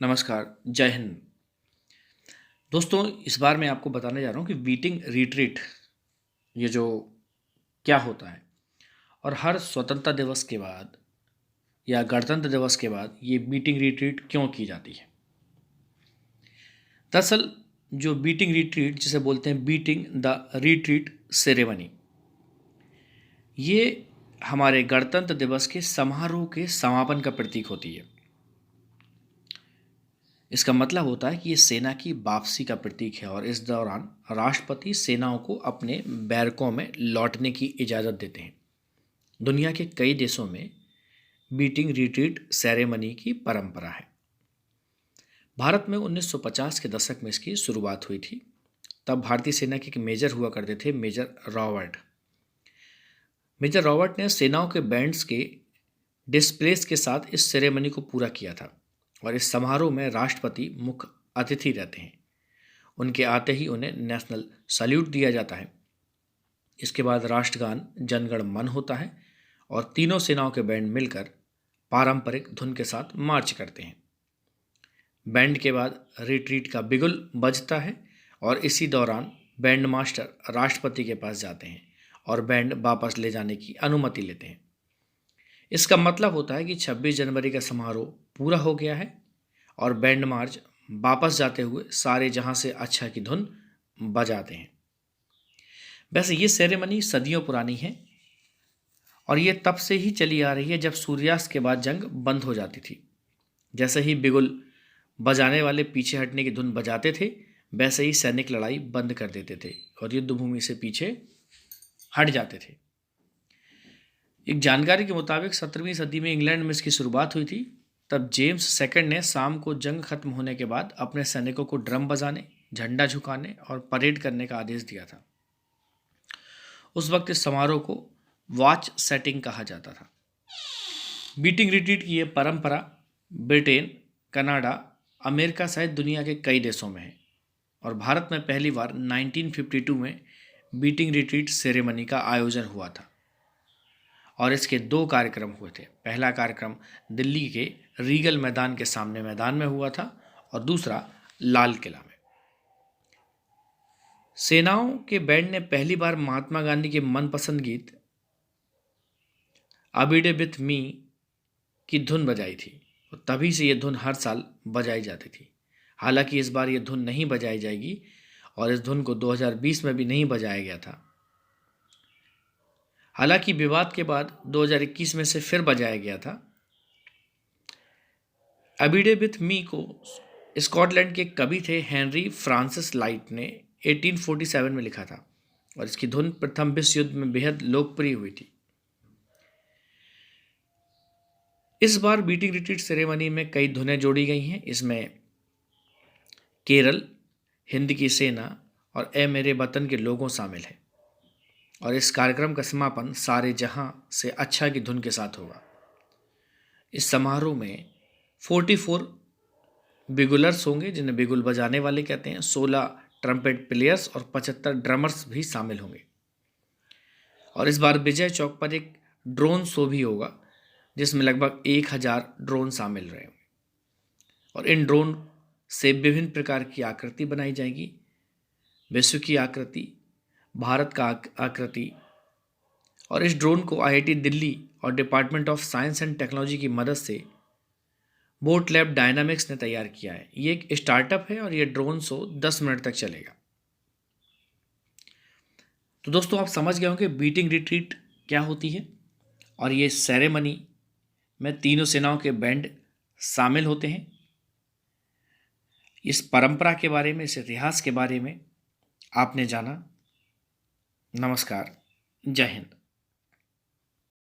नमस्कार, जय हिंद। दोस्तों, इस बार मैं आपको बताने जा रहा हूँ कि बीटिंग रिट्रीट ये जो क्या होता है और हर स्वतंत्रता दिवस के बाद या गणतंत्र दिवस के बाद ये बीटिंग रिट्रीट क्यों की जाती है। दरअसल जो बीटिंग रिट्रीट जिसे बोलते हैं बीटिंग द रिट्रीट सेरेमनी, ये हमारे गणतंत्र दिवस के समारोह के समापन का प्रतीक होती है। इसका मतलब होता है कि ये सेना की वापसी का प्रतीक है और इस दौरान राष्ट्रपति सेनाओं को अपने बैरकों में लौटने की इजाज़त देते हैं। दुनिया के कई देशों में बीटिंग रिट्रीट सेरेमनी की परंपरा है। भारत में 1950 के दशक में इसकी शुरुआत हुई थी। तब भारतीय सेना के एक मेजर हुआ करते थे, मेजर रॉबर्ट। मेजर रॉबर्ट ने सेनाओं के बैंड्स के डिस्प्लेस के साथ इस सेरेमनी को पूरा किया था और इस समारोह में राष्ट्रपति मुख्य अतिथि रहते हैं। उनके आते ही उन्हें नेशनल सैल्यूट दिया जाता है। इसके बाद राष्ट्रगान जनगण मन होता है और तीनों सेनाओं के बैंड मिलकर पारंपरिक धुन के साथ मार्च करते हैं। बैंड के बाद रिट्रीट का बिगुल बजता है और इसी दौरान बैंड मास्टर राष्ट्रपति के पास जाते हैं और बैंड वापस ले जाने की अनुमति लेते हैं। इसका मतलब होता है कि 26 जनवरी का समारोह पूरा हो गया है और बैंड मार्च वापस जाते हुए सारे जहां से अच्छा की धुन बजाते हैं। वैसे ये सेरेमनी सदियों पुरानी है और ये तब से ही चली आ रही है जब सूर्यास्त के बाद जंग बंद हो जाती थी। जैसे ही बिगुल बजाने वाले पीछे हटने की धुन बजाते थे, वैसे ही सैनिक लड़ाई बंद कर देते थे और युद्ध भूमि से पीछे हट जाते थे। एक जानकारी के मुताबिक 17वीं सदी में इंग्लैंड में इसकी शुरुआत हुई थी। तब जेम्स सेकंड ने शाम को जंग खत्म होने के बाद अपने सैनिकों को ड्रम बजाने, झंडा झुकाने और परेड करने का आदेश दिया था। उस वक्त इस समारोह को वॉच सेटिंग कहा जाता था। बीटिंग रिट्रीट की यह परंपरा ब्रिटेन, कनाडा, अमेरिका सहित दुनिया के कई देशों में है और भारत में पहली बार 1952 में बीटिंग रिट्रीट सेरेमनी का आयोजन हुआ था और इसके 2 कार्यक्रम हुए थे। पहला कार्यक्रम दिल्ली के रीगल मैदान के सामने मैदान में हुआ था और दूसरा लाल किला में। सेनाओं के बैंड ने पहली बार महात्मा गांधी के मनपसंद गीत अबीडे विथ मी की धुन बजाई थी और तभी से यह धुन हर साल बजाई जाती थी। हालांकि इस बार यह धुन नहीं बजाई जाएगी और इस धुन को 2020 में भी नहीं बजाया गया था। हालांकि विवाद के बाद 2021 में से फिर बजाया गया था। अबीडे विथ मी को स्कॉटलैंड के कवि थे हेनरी फ्रांसिस लाइट ने 1847 में लिखा था और इसकी धुन प्रथम विश्व युद्ध में बेहद लोकप्रिय हुई थी। इस बार बीटिंग रिट्रीट सेरेमनी में कई धुनें जोड़ी गई हैं। इसमें केरल, हिंद की सेना और ए मेरे वतन के लोगों शामिल हैं और इस कार्यक्रम का समापन सारे जहां से अच्छा की धुन के साथ होगा। इस समारोह में 44 बिगुलर्स होंगे जिन्हें बिगुल बजाने वाले कहते हैं, 16 ट्रम्पेट प्लेयर्स और 75 ड्रमर्स भी शामिल होंगे। और इस बार विजय चौक पर एक ड्रोन शो भी होगा जिसमें लगभग 1000 ड्रोन शामिल रहे होंगे और इन ड्रोन से विभिन्न प्रकार की आकृति बनाई जाएगी। विश्व की आकृति, भारत का आकृति। और इस ड्रोन को आईआईटी दिल्ली और department of science and technology की मदद से बोट लैब डायनामिक्स ने तैयार किया है। ये एक स्टार्टअप है और ये ड्रोन शो 10 मिनट तक चलेगा। तो दोस्तों, आप समझ गए होंगे बीटिंग रिट्रीट क्या होती है और ये सेरेमनी में तीनों सेनाओं के बैंड शामिल होते हैं। इस परंपरा के बारे में, इस इतिहास के बारे में आपने जाना। नमस्कार, जय हिंद।